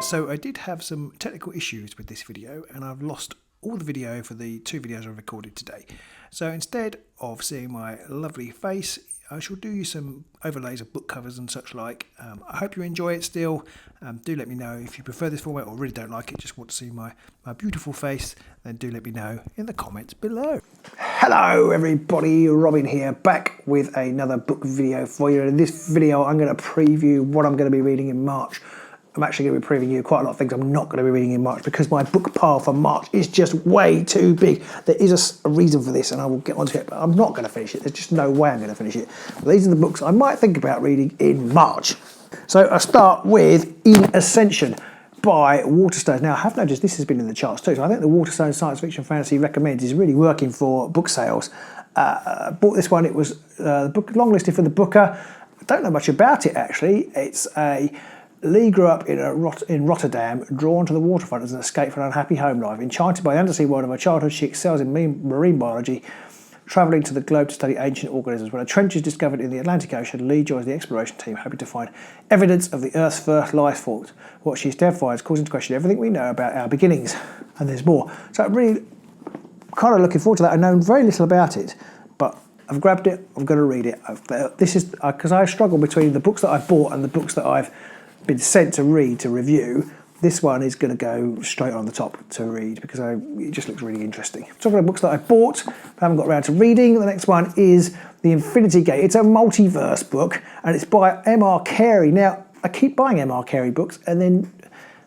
So I did have some technical issues with this video and I've lost all the video for the two videos I recorded today. So instead of seeing my lovely face, I shall do you some overlays of book covers and such like. I hope you enjoy it still. Do let me know if you prefer this format or really don't like it, just want to see my beautiful face, then do let me know in the comments below. Hello everybody, Robin here, back with another book video for you. In this video I'm going to preview what I'm going to be reading in March. I'm actually going to be previewing quite a lot of things I'm not going to be reading in March because my book pile for March is just way too big. There is a reason for this and I will get onto it, but I'm not going to finish it. There's just no way I'm going to finish it. But these are the books I might think about reading in March. So I start with In Ascension by Waterstones. Now I have noticed this has been in the charts too, so I think the Waterstones Science Fiction Fantasy Recommends is really working for book sales. I bought this one, it was the book long listed for the Booker. I don't know much about it actually. It's a Lee grew up in Rotterdam, drawn to the waterfront as an escape from an unhappy home life. Enchanted by the undersea world of her childhood, she excels in marine biology, travelling to the globe to study ancient organisms. When a trench is discovered in the Atlantic Ocean, Lee joins the exploration team, hoping to find evidence of the Earth's first life forms. What she finds calls into question everything we know about our beginnings. And there's more. So I'm really kind of looking forward to that. I've known very little about it, but I've grabbed it, I'm going to read it. This is because I struggle between the books that I've bought and the books that I've been sent to read, to review. This one is going to go straight on the top to read because it just looks really interesting. Talking about books that I bought but haven't got around to reading, the next one is The Infinity Gate. It's a multiverse book and it's by M.R. Carey. Now, I keep buying M.R. Carey books and then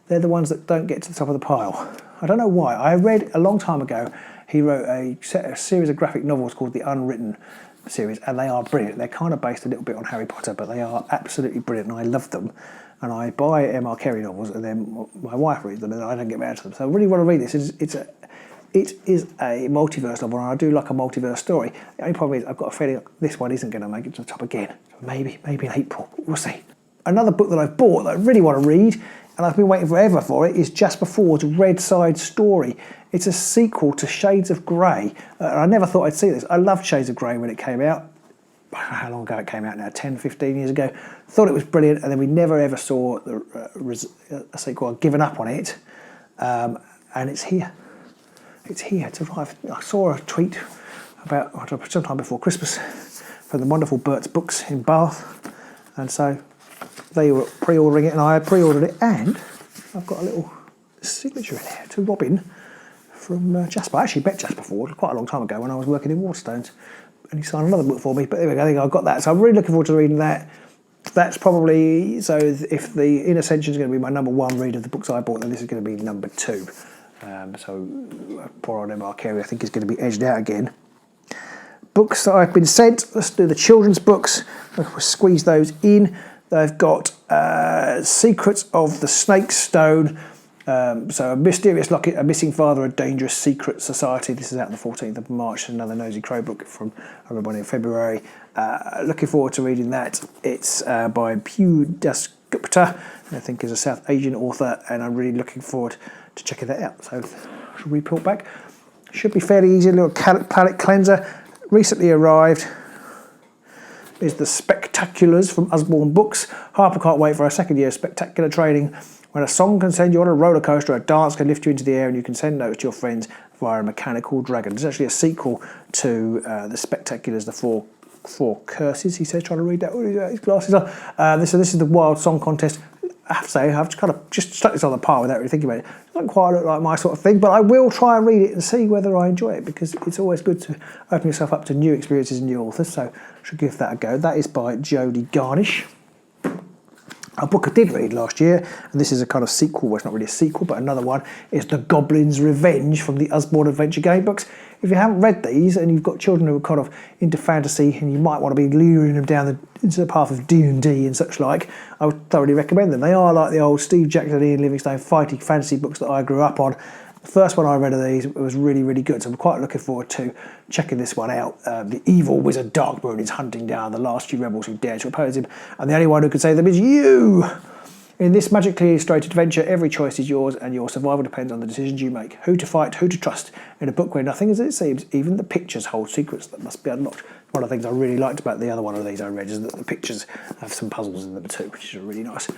they're the ones that don't get to the top of the pile. I don't know why. I read a long time ago, he wrote a series of graphic novels called The Unwritten series, and they are brilliant. They're kind of based a little bit on Harry Potter, but they are absolutely brilliant and I love them. And I buy M.R. Carey novels and then my wife reads them and I don't get around to them. So I really want to read this. It is a multiverse novel and I do like a multiverse story. The only problem is I've got a feeling this one isn't going to make it to the top again. Maybe in April, we'll see. Another book that I've bought that I really want to read, and I've been waiting forever for it, is Jasper Fford's Red Side Story. It's a sequel to Shades of Grey. I never thought I'd see this. I loved Shades of Grey when it came out. I don't know how long ago it came out now, 10, 15 years ago. Thought it was brilliant, and then we never ever saw a sequel. I've given up on it, and it's here. It's here. It's arrived. I saw a tweet about sometime before Christmas from the wonderful Bert's Books in Bath, and so they were pre-ordering it, and I had pre-ordered it, and I've got a little signature in there to Robin from Jasper. I actually met Jasper Fford quite a long time ago when I was working in Waterstones, and he signed another book for me, but there we go, I think I've got that. So I'm really looking forward to reading that. That's probably, so if the In Ascension is going to be my number one read of the books I bought, then this is going to be number two. So poor old M.R. Carey I think is going to be edged out again. Books that I've been sent, let's do the children's books. We'll squeeze those in. They've got Secrets of the Snake Stone. So a mysterious locket, a missing father, a dangerous secret society. This is out on the 14th of March. Another Nosy Crow book from everybody in February. Looking forward to reading that. It's by Pew Dasgupta, I think is a South Asian author, and I'm really looking forward to checking that out. So should we report back? Should be fairly easy, a little palette cleanser. Recently arrived is The Spectaculars from Usborne Books. Harper can't wait for a second year of spectacular training. When a song can send you on a roller coaster, a dance can lift you into the air, and you can send notes to your friends via a mechanical dragon. It's actually a sequel to The Spectaculars, the Four Curses, he says, trying to read that with his glasses on. This is the Wild Song Contest. I have to say, I've kind of just stuck this on the pile without really thinking about it. It doesn't quite look like my sort of thing, but I will try and read it and see whether I enjoy it, because it's always good to open yourself up to new experiences and new authors, so I should give that a go. That is by Jodie Garnish. A book I did read last year, and this is a kind of sequel, well it's not really a sequel, but another one, is The Goblin's Revenge from the Usborne Adventure Game books. If you haven't read these, and you've got children who are kind of into fantasy, and you might want to be luring them down into the path of D&D and such like, I would thoroughly recommend them. They are like the old Steve Jackson and Ian Livingstone fighting fantasy books that I grew up on. The first one I read of these was really, really good, so I'm quite looking forward to checking this one out. The evil wizard Darkmoon is hunting down the last few rebels who dare to oppose him, and the only one who can save them is you! In this magically illustrated adventure, every choice is yours and your survival depends on the decisions you make. Who to fight, who to trust. In a book where nothing is as it seems, even the pictures hold secrets that must be unlocked. One of the things I really liked about the other one of these I read is that the pictures have some puzzles in them too, which is a really nice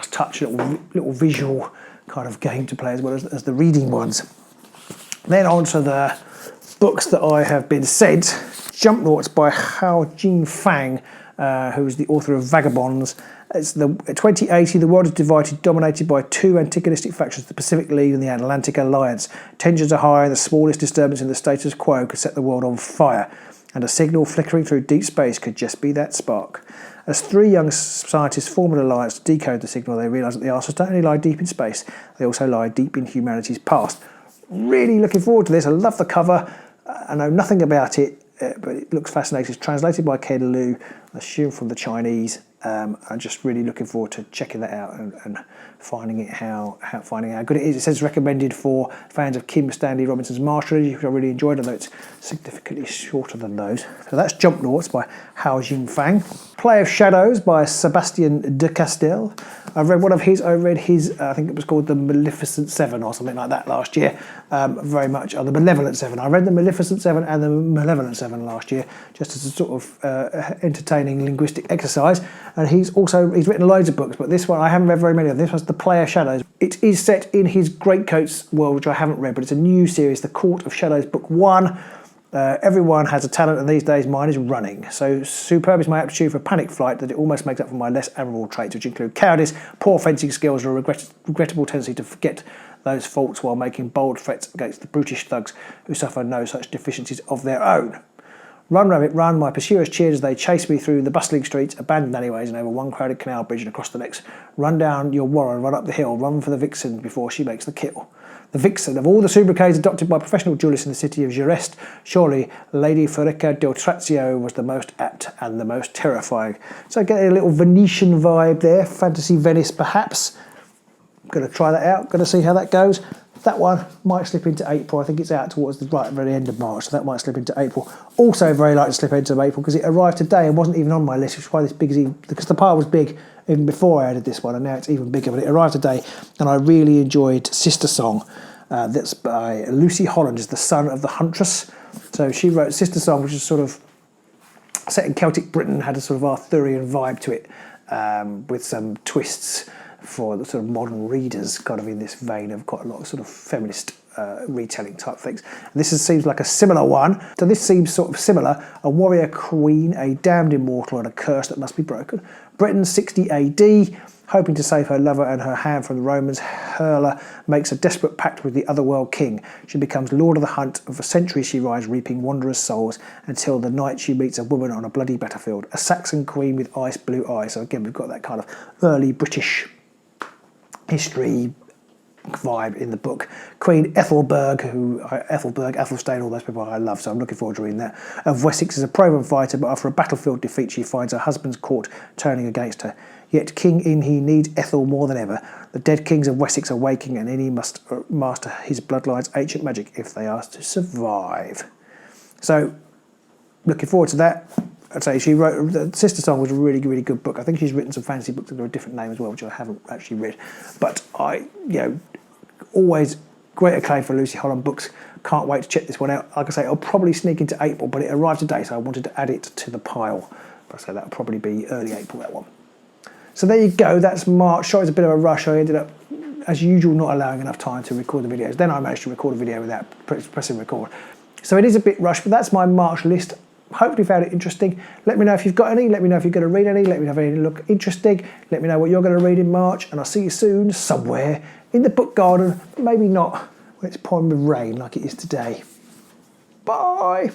touch, little visual kind of game to play as well as the reading ones. Then on to the books that I have been sent. Jumpnauts by Hao Jinfang, who is the author of Vagabonds. It's the 2080, the world is divided, dominated by two antagonistic factions, the Pacific League and the Atlantic Alliance. Tensions are high, and the smallest disturbance in the status quo could set the world on fire. And a signal flickering through deep space could just be that spark. As three young scientists form an alliance to decode the signal, they realise that the answers don't only lie deep in space, they also lie deep in humanity's past. Really looking forward to this. I love the cover. I know nothing about it, but it looks fascinating. It's translated by Ken Liu, I assume from the Chinese. I'm just really looking forward to checking that out and finding how good it is. It says recommended for fans of Kim Stanley Robinson's Marsh trilogy, which I really enjoyed, although it's significantly shorter than those. So that's Jumpnauts by Hao Jinfang. Play of Shadows by Sebastian de Castel. I've read one of his. I read his, I think it was called The Maleficent Seven or something like that last year. Very much, the Malevolent Seven. I read The Maleficent Seven and The Malevolent Seven last year, just as a sort of entertaining linguistic exercise. And he's written loads of books, but this one, I haven't read very many of them. This one's The Play of Shadows. It is set in his Greatcoats world, which I haven't read, but it's a new series, The Court of Shadows, Book 1. Everyone has a talent, and these days mine is running. So superb is my aptitude for panic flight that it almost makes up for my less admirable traits, which include cowardice, poor fencing skills, and a regrettable tendency to forget those faults while making bold threats against the brutish thugs who suffer no such deficiencies of their own. Run, rabbit, run. My pursuers cheered as they chased me through the bustling streets, abandoned alleyways, and over one crowded canal bridge and across the next. Run down your warren, run up the hill, run for the vixen before she makes the kill. The vixen of all the sobriquets adopted by professional duelists in the city of Jerest, surely Lady Federica del Trazio was the most apt and the most terrifying. So I get a little Venetian vibe there, fantasy Venice perhaps. I'm going to try that out, going to see how that goes. That one might slip into April. I think it's out towards the very end of March, so that might slip into April. Also very likely to slip into April because it arrived today and wasn't even on my list, which is why this big is even, because the pile was big even before I added this one, and now it's even bigger, but it arrived today, and I really enjoyed Sister Song. That's by Lucy Holland, is the son of the Huntress. So she wrote Sister Song, which is sort of set in Celtic Britain, had a sort of Arthurian vibe to it, with some twists for the sort of modern readers, kind of in this vein of quite a lot of sort of feminist retelling type things. And this seems like a similar one. So this seems sort of similar. A warrior queen, a damned immortal, and a curse that must be broken. Britain, 60 AD. Hoping to save her lover and her hand from the Romans, Hurler makes a desperate pact with the otherworld king. She becomes lord of the hunt, and for centuries she rides reaping wanderers' souls until the night she meets a woman on a bloody battlefield, a Saxon queen with ice blue eyes. So again, we've got that kind of early British history vibe in the book. Queen Ethelstane, all those people I love, so I'm looking forward to reading that. Of Wessex is a proven fighter, but after a battlefield defeat she finds her husband's court turning against her. Yet King Inhe needs Ethel more than ever. The dead kings of Wessex are waking, and Inhe must master his bloodline's ancient magic if they are to survive. So, looking forward to that. I'd say she wrote, the Sister Song was a really, really good book. I think she's written some fantasy books under a different name as well, which I haven't actually read. But always great acclaim for Lucy Holland books. Can't wait to check this one out. Like I say, it'll probably sneak into April, but it arrived today, so I wanted to add it to the pile. But I say that'll probably be early April, that one. So there you go, that's March. Sorry, it's a bit of a rush. I ended up, as usual, not allowing enough time to record the videos. Then I managed to record a video without pressing record. So it is a bit rushed, but that's my March list. Hopefully you found it interesting. Let me know if you've got any. Let me know if you're going to read any. Let me know if any look interesting. Let me know what you're going to read in March. And I'll see you soon somewhere in the book garden. But maybe not when it's pouring with rain like it is today. Bye.